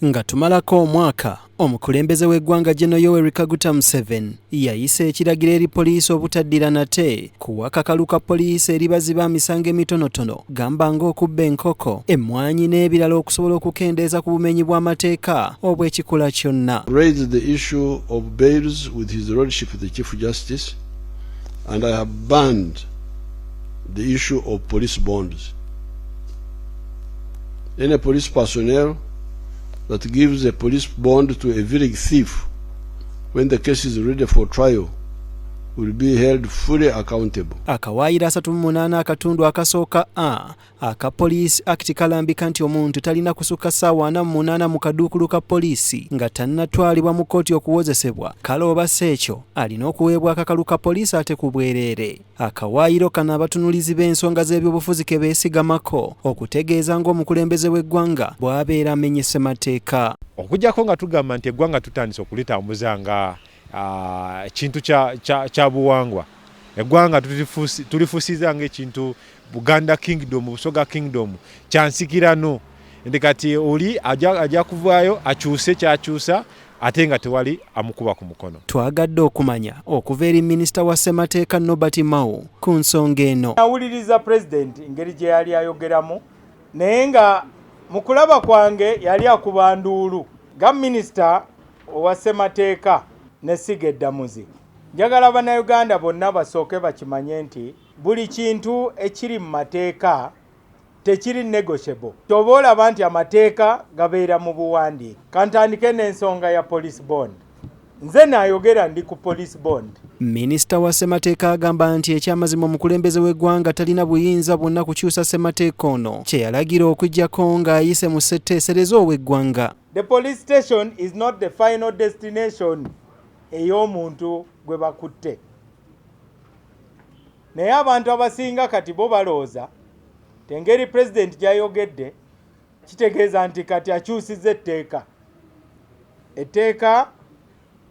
Nga tumalako omwaka, omukulembeze w'eggwanga Gen. Yoweri Kaguta Museveni yayise ekiragiro eri poliisi obutaddira nate kuwa kakalu ka poliisi eri baziba emisango emitonotono gamba ng'okubba enkoko, emmwanyi n'ebirala okusobola okukendeeza ku bumenyi bw'amateeka obw'ekikula kyonna. Raised the issue of bails with his lordship the Chief Justice, and I have banned the issue of police bonds. Any police personnel that gives a police bond to a village thief when the case is ready for trial will be held fully accountable. Akawaayiro 38 akatundu akasooka aka Police Act kalambika nti omuntu talina kusukka ssaawa 48 mu kaduukulu ka poliisi nga tannatwalibwa mu kkooti okuwozesebwa, kale oba si ekyo alina okuweebwa akakalu ka poliisi ate ku bwereere. Akawaayiro kano abatunulizi b'ensonga z'ebyobufuzi ke beesigamako okutegeeza ng'omukulembeze w'eggwanga bw'abeera amenyese mateeka. Okujjako nga tugamba nti eggwanga tutandise okulitambuza nga ekintu kya buwangwa, eggwanga tulifuusiza ng'ekintu Buganda Kingdom, Busoga Kingdom, kyansikirano. Ndi kati oli ajja kuvaayo akyuse kyakyusa ate nga tewali amukuba ku mukono. Twagadde okumanya okuva eri minisita wa ssemateeka Nobert Mao ku nsonga eno. Awuliriza President engeri gye yali ayogeramu, naye nga mu kulaba kwange yali akuba nduulu nga minisita owa ssemateeka ne Sigeddamuzi. Njagala bannayuganda bonna basooke bakimanye nti buli kintu ekiri mu mateeka tekiri negotiable. Toba olaba nti amateeka gabeera mu buwandiike. Kantandike n'ensonga ya police bond. Nze naayogera ndi ku police bond. Minisita wa ssemateeka agamba nti ekyamazima omukulembeze w'eggwanga talina buyinza bwonna kukyusa ssemateeka ono kye yalagira okuggyako ng'ayise mu ssetteeserezo ow'eggwanga. The police station is not the final destination ey'omuntu gwe bakutte. Naye abantu abasinga kati bo balooza tengeri President gy'ayogedde kitegeeza nti kati akyusizza etteeka. Etteeka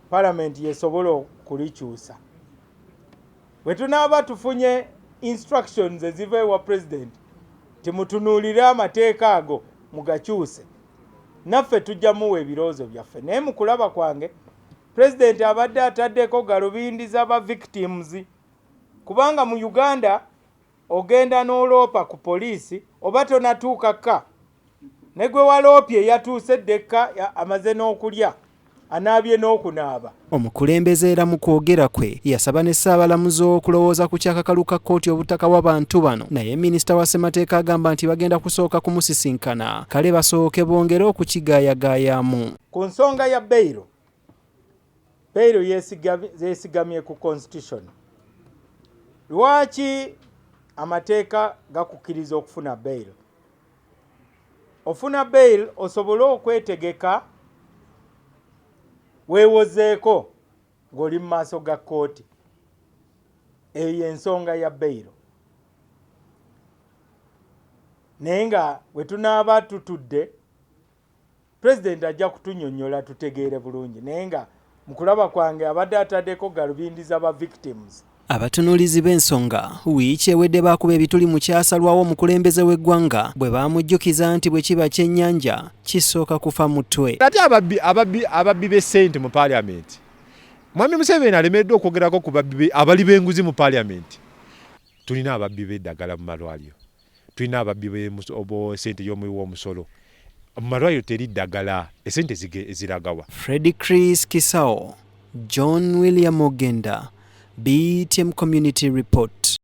Parliament yesobola okulikyusa. Bwe tunaaba tufunye instructions eziva ewa President timutunuulire amateeka ago mugakyuse, naffe tujja muwa ebirowoozo byaffe. Naye mu kulaba kwange President abadde ataddeko galubindi z'aba victims, kubanga mu Uganda ogenda n'oloopa ku poliisi oba tonatuukaka, ne gwe waloopye yatuuse ddekka amaze n'okulya anaabye n'okunaaba. Omukulembeze era mu kwogera kwe yasaba ne Ssaabalamuzi okulowooza ku kyakakalu ka kkooti obutakawa bantu bano, naye minisita wa ssemateeka agamba nti bagenda kusooka kumusisinkana kale basooke bongere okukigaayagaayamu. Ku nsonga ya beyiro yeesigamye ku constitution. Lwaki amateeka gakukkiriza okufuna beyiro? Ofuna beyiro osobole okwetegeka weewozeeko ng'oli mu maaso ga kkooti. Eyo ensonga ya beyiro. Naye nga bwe tunaaba tutudde President ajja kutunnyonnyola tutegeere bulungi, naye nga mu kulaba kwange abadde ataddeko galubindi z'aba victims. Abatunuulizi b'ensonga wiiki ewedde baakuba ebituli mu kyasalwawo omukulembeze w'eggwanga bwe baamujjukiza nti bwe kiba kyennyanja kisooka kufa mutwe. Ate ababbi b'essente mu Parliament, Mwami Museveni alemeddwa okwogerako ku abali b'enguzi mu Parliament. Tulina ababbi b'eddagala mu malwaliro, tulina ababbi b'essente y'omuwi w'omusolo. Mu malwaliro teri ddagala, essente ziragawa. Freddy Chris Kisao, John William Ogenda, BTM Community Report.